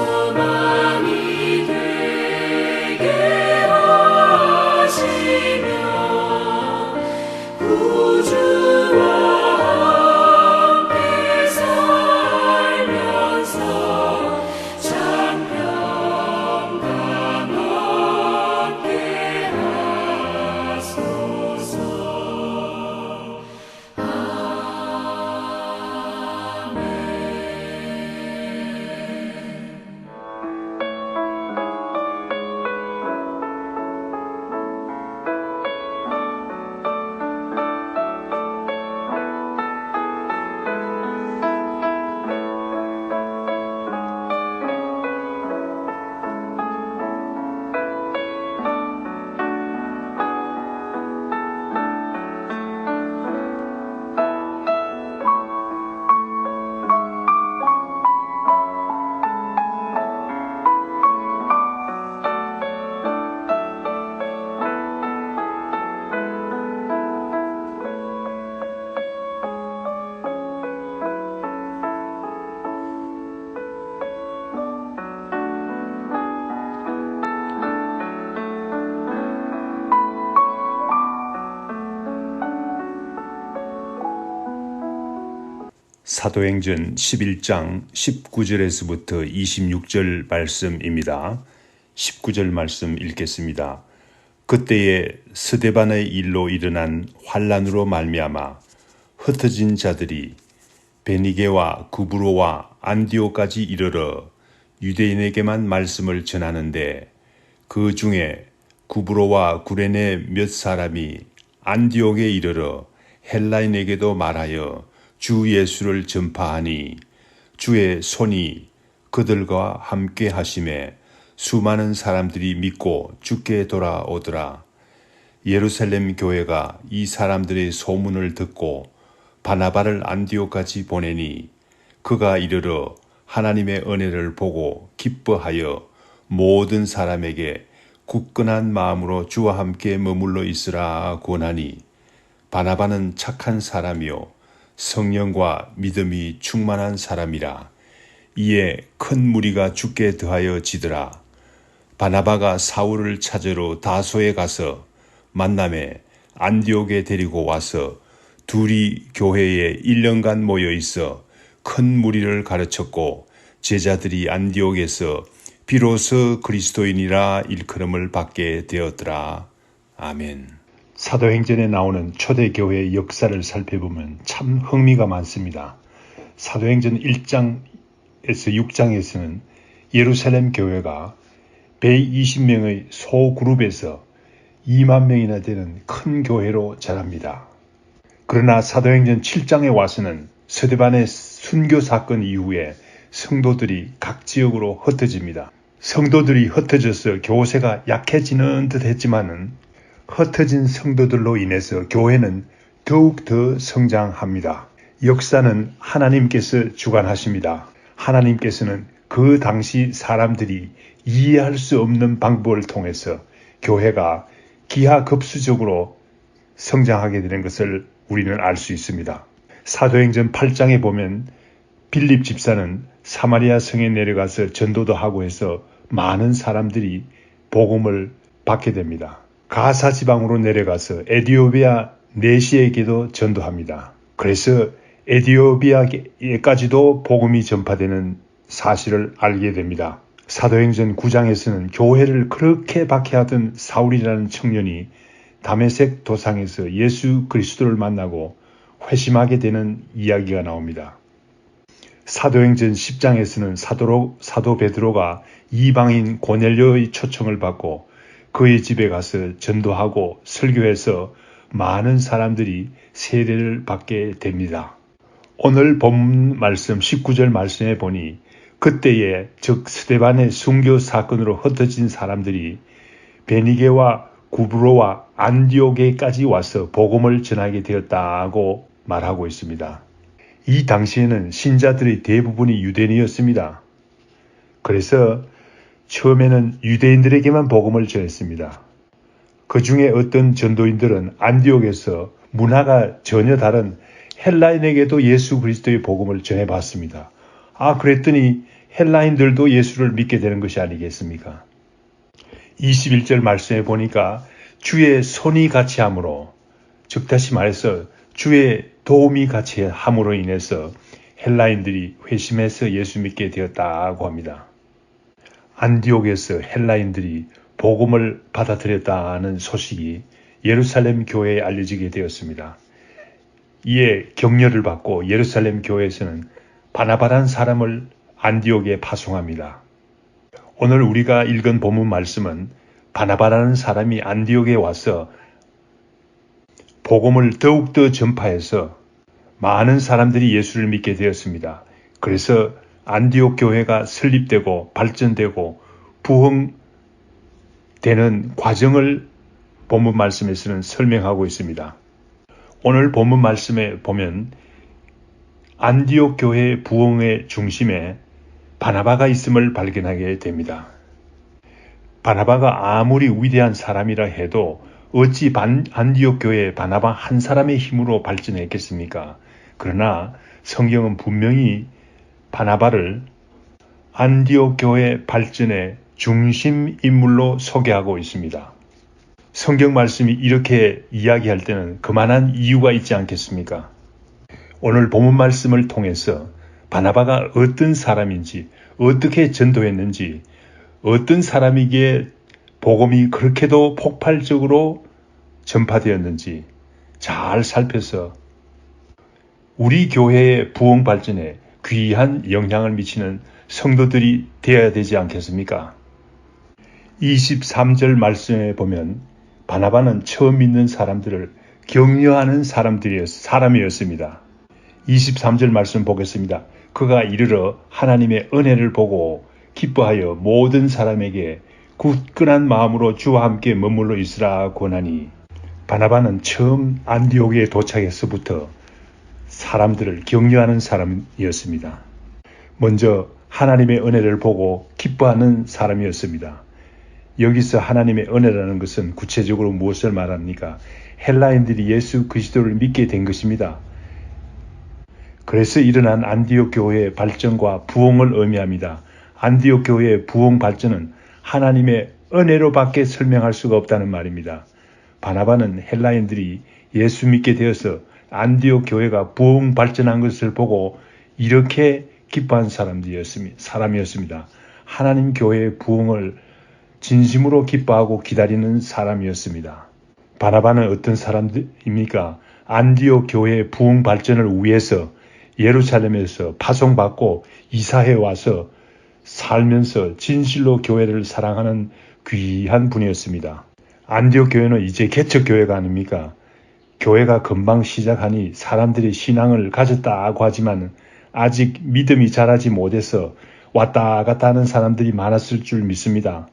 소망이 되게 하시며 구주와 함께 살면서 장평강 얻게 하소서. 사도행전 11장 19절에서부터 26절 말씀입니다. 19절 말씀 읽겠습니다. 그때에 스데반의 일로 일어난 환란으로 말미암아 흩어진 자들이 베니게와 구브로와 안디오까지 이르러 유대인에게만 말씀을 전하는데 그 중에 구브로와 구레네 몇 사람이 안디옥에 이르러 헬라인에게도 말하여 주 예수를 전파하니 주의 손이 그들과 함께 하심에 수많은 사람들이 믿고 주께 돌아오더라. 예루살렘 교회가 이 사람들의 소문을 듣고 바나바를 안디옥까지 보내니 그가 이르러 하나님의 은혜를 보고 기뻐하여 모든 사람에게 굳건한 마음으로 주와 함께 머물러 있으라 권하니 바나바는 착한 사람이요 성령과 믿음이 충만한 사람이라. 이에 큰 무리가 주께 더하여 지더라. 바나바가 사울을 찾으러 다소에 가서 만남에 안디옥에 데리고 와서 둘이 교회에 1년간 모여 있어 큰 무리를 가르쳤고 제자들이 안디옥에서 비로소 그리스도인이라 일컬음을 받게 되었더라. 아멘. 사도행전에 나오는 초대교회의 역사를 살펴보면 참 흥미가 많습니다. 사도행전 1장에서 6장에서는 예루살렘 교회가 120명의 소그룹에서 2만 명이나 되는 큰 교회로 자랍니다. 그러나 사도행전 7장에 와서는 스데반의 순교 사건 이후에 성도들이 각 지역으로 흩어집니다. 성도들이 흩어져서 교세가 약해지는 듯 했지만은 흩어진 성도들로 인해서 교회는 더욱 더 성장합니다. 역사는 하나님께서 주관하십니다. 하나님께서는 그 당시 사람들이 이해할 수 없는 방법을 통해서 교회가 기하급수적으로 성장하게 되는 것을 우리는 알 수 있습니다. 사도행전 8장에 보면 빌립 집사는 사마리아 성에 내려가서 전도도 하고 해서 많은 사람들이 복음을 받게 됩니다. 가사 지방으로 내려가서 에디오피아 내시에게도 전도합니다. 그래서 에디오피아에까지도 복음이 전파되는 사실을 알게 됩니다. 사도행전 9장에서는 교회를 그렇게 박해하던 사울이라는 청년이 다메섹 도상에서 예수 그리스도를 만나고 회심하게 되는 이야기가 나옵니다. 사도행전 10장에서는 사도 베드로가 이방인 고넬료의 초청을 받고 그의 집에 가서 전도하고 설교해서 많은 사람들이 세례를 받게 됩니다. 오늘 본 말씀 19절 말씀에 보니 그때에 즉 스데반의 순교 사건으로 흩어진 사람들이 베니게와 구브로와 안디옥에까지 와서 복음을 전하게 되었다고 말하고 있습니다. 이 당시에는 신자들의 대부분이 유대인이었습니다. 그래서 처음에는 유대인들에게만 복음을 전했습니다. 그 중에 어떤 전도인들은 안디옥에서 문화가 전혀 다른 헬라인에게도 예수 그리스도의 복음을 전해봤습니다. 그랬더니 헬라인들도 예수를 믿게 되는 것이 아니겠습니까? 21절 말씀에 보니까 주의 손이 같이 함으로, 즉 다시 말해서 주의 도움이 같이 함으로 인해서 헬라인들이 회심해서 예수 믿게 되었다고 합니다. 안디옥에서 헬라인들이 복음을 받아들였다는 소식이 예루살렘 교회에 알려지게 되었습니다. 이에 격려를 받고 예루살렘 교회에서는 바나바라는 사람을 안디옥에 파송합니다. 오늘 우리가 읽은 본문 말씀은 바나바라는 사람이 안디옥에 와서 복음을 더욱더 전파해서 많은 사람들이 예수를 믿게 되었습니다. 그래서 안디옥 교회가 설립되고 발전되고 부흥되는 과정을 본문 말씀에서는 설명하고 있습니다. 오늘 본문 말씀에 보면 안디옥 교회의 부흥의 중심에 바나바가 있음을 발견하게 됩니다. 바나바가 아무리 위대한 사람이라 해도 어찌 안디옥 교회의 바나바 한 사람의 힘으로 발전했겠습니까? 그러나 성경은 분명히 바나바를 안디옥 교회 발전의 중심 인물로 소개하고 있습니다. 성경 말씀이 이렇게 이야기할 때는 그만한 이유가 있지 않겠습니까? 오늘 본문 말씀을 통해서 바나바가 어떤 사람인지, 어떻게 전도했는지, 어떤 사람에게 복음이 그렇게도 폭발적으로 전파되었는지 잘 살펴서 우리 교회의 부흥 발전에 귀한 영향을 미치는 성도들이 되어야 되지 않겠습니까? 23절 말씀에 보면 바나바는 처음 믿는 사람들을 격려하는 사람이었습니다. 23절 말씀 보겠습니다. 그가 이르러 하나님의 은혜를 보고 기뻐하여 모든 사람에게 굳건한 마음으로 주와 함께 머물러 있으라 권하니, 바나바는 처음 안디옥에 도착해서부터 사람들을 격려하는 사람이었습니다. 먼저 하나님의 은혜를 보고 기뻐하는 사람이었습니다. 여기서 하나님의 은혜라는 것은 구체적으로 무엇을 말합니까? 헬라인들이 예수 그리스도를 믿게 된 것입니다. 그래서 일어난 안디옥 교회의 발전과 부흥을 의미합니다. 안디옥 교회의 부흥 발전은 하나님의 은혜로밖에 설명할 수가 없다는 말입니다. 바나바는 헬라인들이 예수 믿게 되어서 안디옥 교회가 부흥 발전한 것을 보고 이렇게 기뻐한 사람이었습니다. 하나님 교회의 부흥을 진심으로 기뻐하고 기다리는 사람이었습니다. 바나바는 어떤 사람입니까? 안디옥 교회의 부흥 발전을 위해서 예루살렘에서 파송받고 이사해 와서 살면서 진실로 교회를 사랑하는 귀한 분이었습니다. 안디옥 교회는 이제 개척교회가 아닙니까? 교회가 금방 시작하니 사람들이 신앙을 가졌다고 하지만 아직 믿음이 자라지 못해서 왔다 갔다 하는 사람들이 많았을 줄 믿습니다.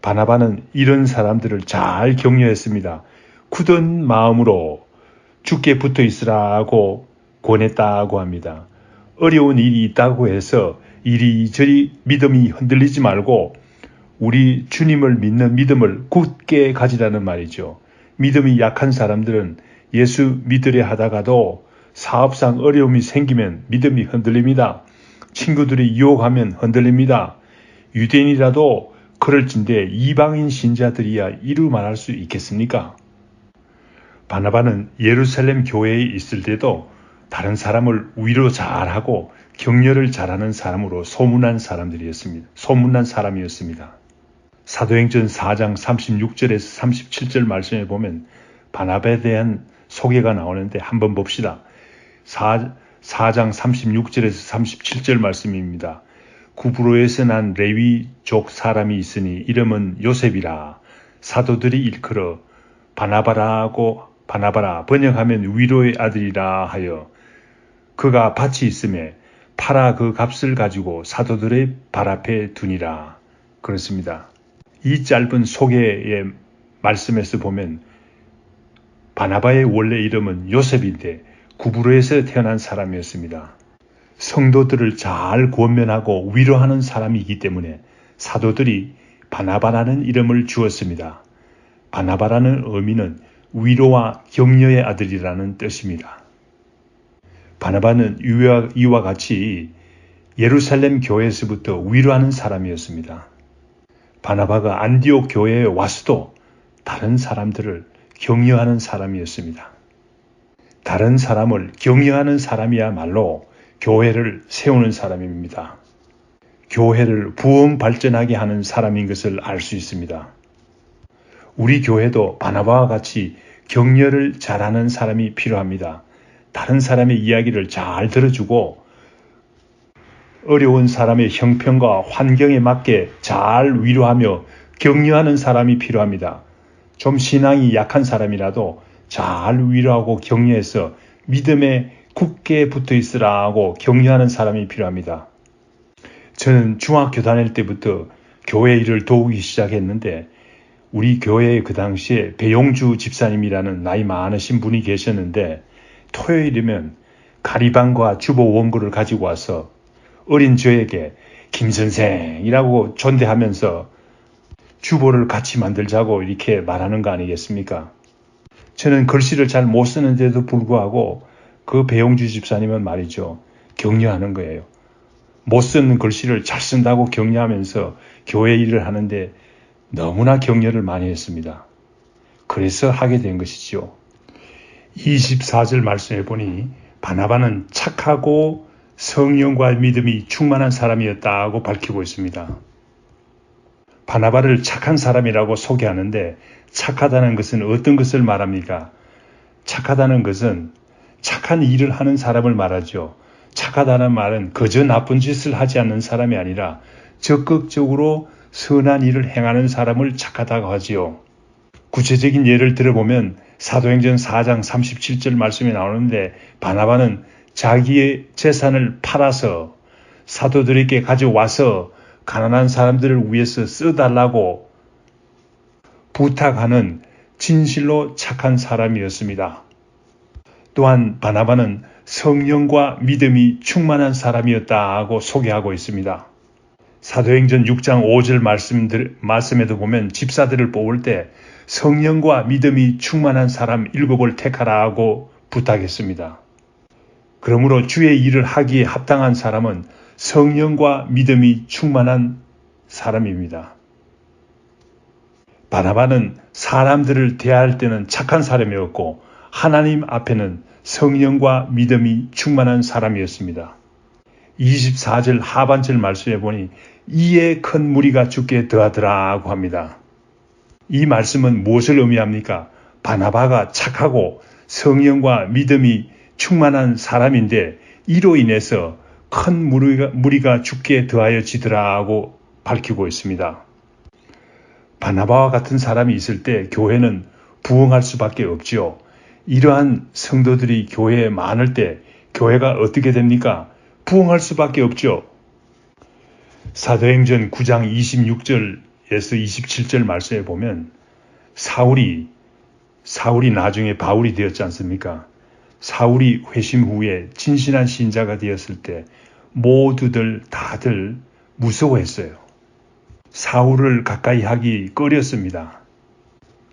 바나바는 이런 사람들을 잘 격려했습니다. 굳은 마음으로 주께 붙어 있으라고 권했다고 합니다. 어려운 일이 있다고 해서 이리저리 믿음이 흔들리지 말고 우리 주님을 믿는 믿음을 굳게 가지라는 말이죠. 믿음이 약한 사람들은 예수 믿으려 하다가도 사업상 어려움이 생기면 믿음이 흔들립니다. 친구들이 유혹하면 흔들립니다. 유대인이라도 그럴진데 이방인 신자들이야 이루 말할 수 있겠습니까? 바나바는 예루살렘 교회에 있을 때도 다른 사람을 위로 잘하고 격려를 잘하는 사람으로 소문난 사람이었습니다. 사도행전 4장 36절에서 37절 말씀에 보면 바나바에 대한 소개가 나오는데 한번 봅시다. 4장 36절에서 37절 말씀입니다. 구브로에서 난 레위족 사람이 있으니 이름은 요셉이라. 사도들이 일컬어 바나바라 번역하면 위로의 아들이라 하여 그가 밭이 있음에 팔아 그 값을 가지고 사도들의 발 앞에 두니라. 그렇습니다. 이 짧은 소개의 말씀에서 보면 바나바의 원래 이름은 요셉인데 구브로에서 태어난 사람이었습니다. 성도들을 잘 권면하고 위로하는 사람이기 때문에 사도들이 바나바라는 이름을 주었습니다. 바나바라는 의미는 위로와 격려의 아들이라는 뜻입니다. 바나바는 이와 같이 예루살렘 교회에서부터 위로하는 사람이었습니다. 바나바가 안디옥 교회에 와서도 다른 사람들을 격려하는 사람이었습니다. 다른 사람을 격려하는 사람이야말로 교회를 세우는 사람입니다. 교회를 부흥 발전하게 하는 사람인 것을 알 수 있습니다. 우리 교회도 바나바와 같이 격려를 잘하는 사람이 필요합니다. 다른 사람의 이야기를 잘 들어주고 어려운 사람의 형편과 환경에 맞게 잘 위로하며 격려하는 사람이 필요합니다. 좀 신앙이 약한 사람이라도 잘 위로하고 격려해서 믿음에 굳게 붙어 있으라고 격려하는 사람이 필요합니다. 저는 중학교 다닐 때부터 교회 일을 도우기 시작했는데 우리 교회에 그 당시에 배용주 집사님이라는 나이 많으신 분이 계셨는데 토요일이면 가리방과 주보 원고를 가지고 와서 어린 저에게 김선생이라고 존대하면서 주보를 같이 만들자고 이렇게 말하는 거 아니겠습니까? 저는 글씨를 잘 못 쓰는데도 불구하고 그 배용주 집사님은 말이죠. 격려하는 거예요. 못 쓰는 글씨를 잘 쓴다고 격려하면서 교회 일을 하는데 너무나 격려를 많이 했습니다. 그래서 하게 된 것이죠. 24절 말씀해 보니 바나바는 착하고 성령과 믿음이 충만한 사람이었다고 밝히고 있습니다. 바나바를 착한 사람이라고 소개하는데 착하다는 것은 어떤 것을 말합니까? 착하다는 것은 착한 일을 하는 사람을 말하죠. 착하다는 말은 그저 나쁜 짓을 하지 않는 사람이 아니라 적극적으로 선한 일을 행하는 사람을 착하다고 하지요. 구체적인 예를 들어보면 사도행전 4장 37절 말씀이 나오는데 바나바는 자기의 재산을 팔아서 사도들에게 가져와서 가난한 사람들을 위해서 써달라고 부탁하는 진실로 착한 사람이었습니다. 또한 바나바는 성령과 믿음이 충만한 사람이었다고 소개하고 있습니다. 사도행전 6장 5절 말씀에도 보면 집사들을 뽑을 때 성령과 믿음이 충만한 사람 7을 택하라고 부탁했습니다. 그러므로 주의 일을 하기에 합당한 사람은 성령과 믿음이 충만한 사람입니다. 바나바는 사람들을 대할 때는 착한 사람이었고 하나님 앞에는 성령과 믿음이 충만한 사람이었습니다. 24절 하반절 말씀에 보니 이에 큰 무리가 주께 더하더라고 합니다. 이 말씀은 무엇을 의미합니까? 바나바가 착하고 성령과 믿음이 충만한 사람인데 이로 인해서 큰 무리가 주께 더하여지더라고 밝히고 있습니다. 바나바와 같은 사람이 있을 때 교회는 부흥할 수밖에 없지요. 이러한 성도들이 교회에 많을 때 교회가 어떻게 됩니까? 부흥할 수밖에 없죠. 사도행전 9장 26절에서 27절 말씀에 보면 사울이 나중에 바울이 되었지 않습니까? 사울이 회심 후에 진실한 신자가 되었을 때 다들 무서워했어요. 사울을 가까이 하기 꺼렸습니다.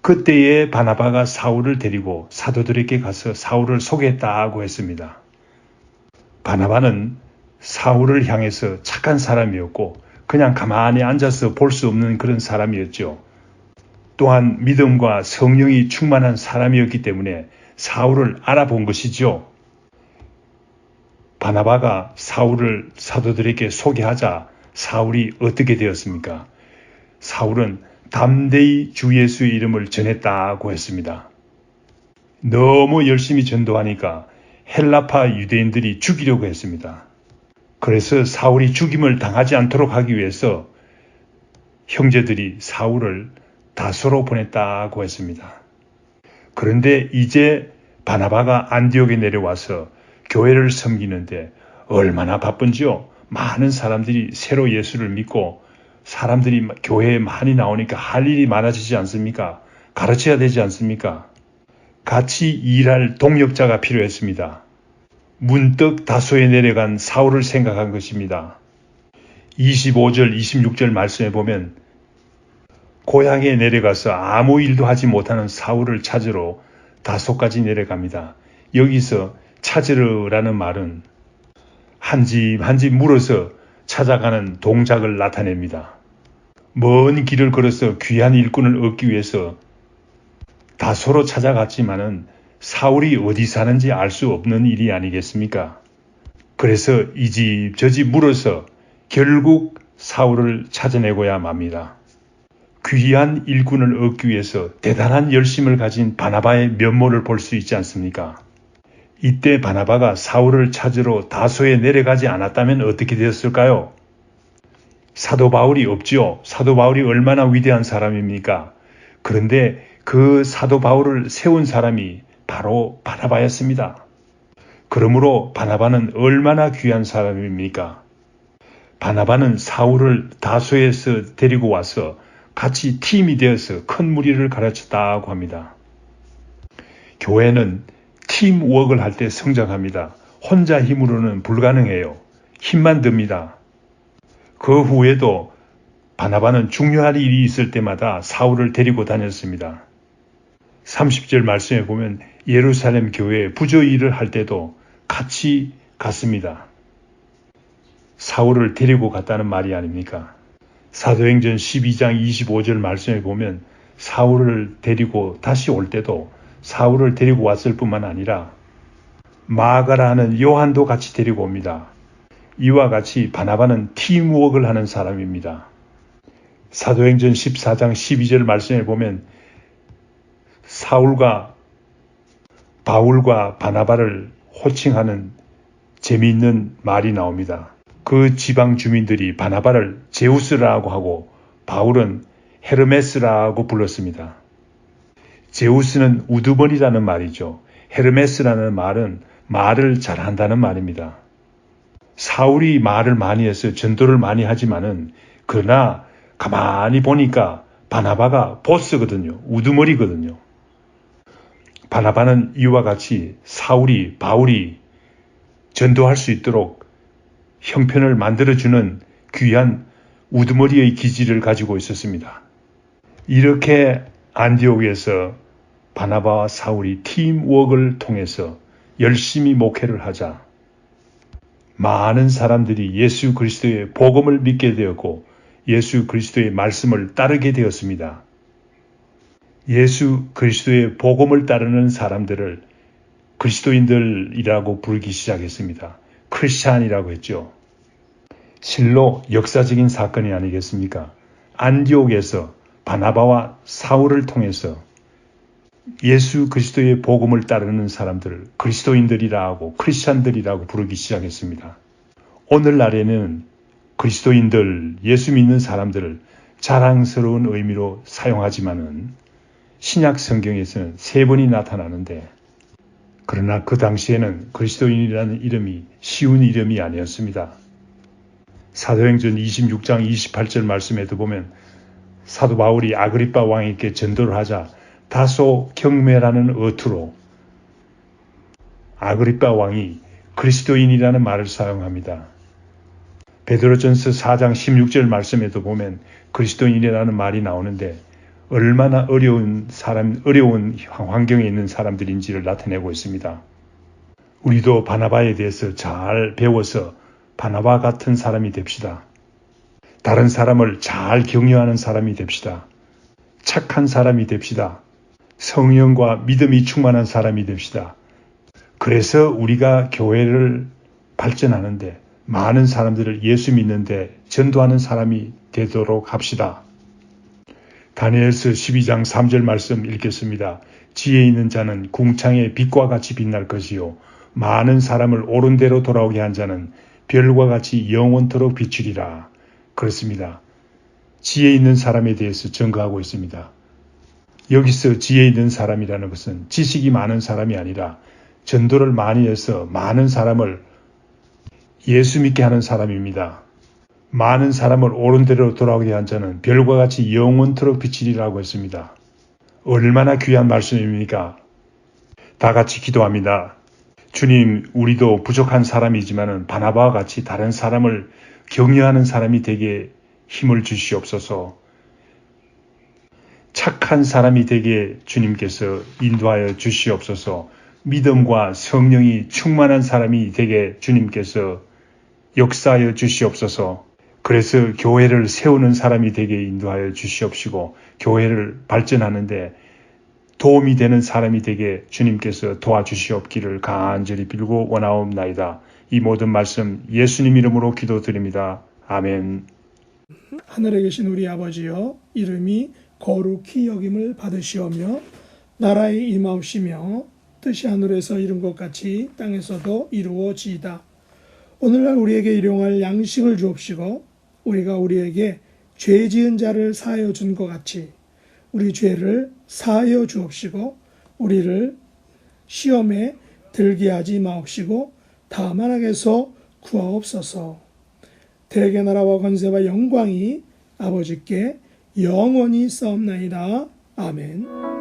그때에 바나바가 사울을 데리고 사도들에게 가서 사울을 소개했다고 했습니다. 바나바는 사울을 향해서 착한 사람이었고 그냥 가만히 앉아서 볼 수 없는 그런 사람이었죠. 또한 믿음과 성령이 충만한 사람이었기 때문에 사울을 알아본 것이죠. 바나바가 사울을 사도들에게 소개하자 사울이 어떻게 되었습니까? 사울은 담대히 주 예수의 이름을 전했다고 했습니다. 너무 열심히 전도하니까 헬라파 유대인들이 죽이려고 했습니다. 그래서 사울이 죽임을 당하지 않도록 하기 위해서 형제들이 사울을 다소로 보냈다고 했습니다. 그런데 이제 바나바가 안디옥에 내려와서 교회를 섬기는데 얼마나 바쁜지요. 많은 사람들이 새로 예수를 믿고 사람들이 교회에 많이 나오니까 할 일이 많아지지 않습니까? 가르쳐야 되지 않습니까? 같이 일할 동역자가 필요했습니다. 문득 다소에 내려간 사울을 생각한 것입니다. 25절, 26절 말씀에 보면 고향에 내려가서 아무 일도 하지 못하는 사울을 찾으러 다소까지 내려갑니다. 여기서 찾으러라는 말은 한 집 한 집 물어서 찾아가는 동작을 나타냅니다. 먼 길을 걸어서 귀한 일꾼을 얻기 위해서 다소로 찾아갔지만은 사울이 어디 사는지 알 수 없는 일이 아니겠습니까? 그래서 이 집 저 집 물어서 결국 사울을 찾아내고야 맙니다. 귀한 일꾼을 얻기 위해서 대단한 열심을 가진 바나바의 면모를 볼 수 있지 않습니까? 이때 바나바가 사울을 찾으러 다소에 내려가지 않았다면 어떻게 되었을까요? 사도 바울이 없지요. 사도 바울이 얼마나 위대한 사람입니까? 그런데 그 사도 바울을 세운 사람이 바로 바나바였습니다. 그러므로 바나바는 얼마나 귀한 사람입니까? 바나바는 사울을 다소에서 데리고 와서 같이 팀이 되어서 큰 무리를 가르쳤다고 합니다. 교회는 팀워크를 할 때 성장합니다. 혼자 힘으로는 불가능해요. 힘만 듭니다. 그 후에도 바나바는 중요한 일이 있을 때마다 사울을 데리고 다녔습니다. 30절 말씀에 보면 예루살렘 교회에 부조 일을 할 때도 같이 갔습니다. 사울을 데리고 갔다는 말이 아닙니까? 사도행전 12장 25절 말씀에 보면 사울을 데리고 다시 올 때도 사울을 데리고 왔을 뿐만 아니라 마가라는 요한도 같이 데리고 옵니다. 이와 같이 바나바는 팀워크를 하는 사람입니다. 사도행전 14장 12절 말씀에 보면 사울과 바울과 바나바를 호칭하는 재미있는 말이 나옵니다. 그 지방 주민들이 바나바를 제우스라고 하고 바울은 헤르메스라고 불렀습니다. 제우스는 우두머리라는 말이죠. 헤르메스라는 말은 말을 잘한다는 말입니다. 사울이 말을 많이 해서 전도를 많이 하지만은 그러나 가만히 보니까 바나바가 보스거든요. 우두머리거든요. 바나바는 이와 같이 사울이 바울이 전도할 수 있도록 형편을 만들어주는 귀한 우두머리의 기질을 가지고 있었습니다. 이렇게 안디옥에서 바나바와 사울이 팀워크를 통해서 열심히 목회를 하자 많은 사람들이 예수 그리스도의 복음을 믿게 되었고 예수 그리스도의 말씀을 따르게 되었습니다. 예수 그리스도의 복음을 따르는 사람들을 그리스도인들이라고 부르기 시작했습니다. 크리스찬이라고 했죠. 실로 역사적인 사건이 아니겠습니까? 안디옥에서 바나바와 사울을 통해서 예수 그리스도의 복음을 따르는 사람들을 그리스도인들이라고 크리스찬들이라고 부르기 시작했습니다. 오늘날에는 그리스도인들, 예수 믿는 사람들을 자랑스러운 의미로 사용하지만은 신약 성경에서는 3번이 나타나는데 그러나 그 당시에는 그리스도인이라는 이름이 쉬운 이름이 아니었습니다. 사도행전 26장 28절 말씀에도 보면 사도 바울이 아그리빠 왕에게 전도를 하자 다소 경매라는 어투로 아그리빠 왕이 그리스도인이라는 말을 사용합니다. 베드로전서 4장 16절 말씀에도 보면 그리스도인이라는 말이 나오는데 얼마나 어려운 환경에 있는 사람들인지를 나타내고 있습니다. 우리도 바나바에 대해서 잘 배워서 바나바 같은 사람이 됩시다. 다른 사람을 잘 격려하는 사람이 됩시다. 착한 사람이 됩시다. 성령과 믿음이 충만한 사람이 됩시다. 그래서 우리가 교회를 발전하는데 많은 사람들을 예수 믿는데 전도하는 사람이 되도록 합시다. 다니엘서 12장 3절 말씀 읽겠습니다. 지혜 있는 자는 궁창의 빛과 같이 빛날 것이요 많은 사람을 옳은 대로 돌아오게 한 자는 별과 같이 영원토록 비추리라. 그렇습니다. 지혜 있는 사람에 대해서 증거하고 있습니다. 여기서 지혜 있는 사람이라는 것은 지식이 많은 사람이 아니라 전도를 많이 해서 많은 사람을 예수 믿게 하는 사람입니다. 많은 사람을 옳은 대로 돌아오게 한 자는 별과 같이 영원토록 비치리라고 했습니다. 얼마나 귀한 말씀입니까? 다 같이 기도합니다. 주님, 우리도 부족한 사람이지만 바나바와 같이 다른 사람을 격려하는 사람이 되게 힘을 주시옵소서. 착한 사람이 되게 주님께서 인도하여 주시옵소서. 믿음과 성령이 충만한 사람이 되게 주님께서 역사하여 주시옵소서. 그래서 교회를 세우는 사람이 되게 인도하여 주시옵시고 교회를 발전하는데 도움이 되는 사람이 되게 주님께서 도와주시옵기를 간절히 빌고 원하옵나이다. 이 모든 말씀 예수님 이름으로 기도드립니다. 아멘. 하늘에 계신 우리 아버지여, 이름이 거룩히 여김을 받으시오며 나라에 임하옵시며 뜻이 하늘에서 이룬 것 같이 땅에서도 이루어지이다. 오늘날 우리에게 일용할 양식을 주옵시고 우리가 우리에게 죄 지은 자를 사하여 준 것 같이 우리 죄를 사하여 주옵시고 우리를 시험에 들게 하지 마옵시고 다만 악에서 구하옵소서. 대개 나라와 권세와 영광이 아버지께 영원히 싸움나이다. 아멘.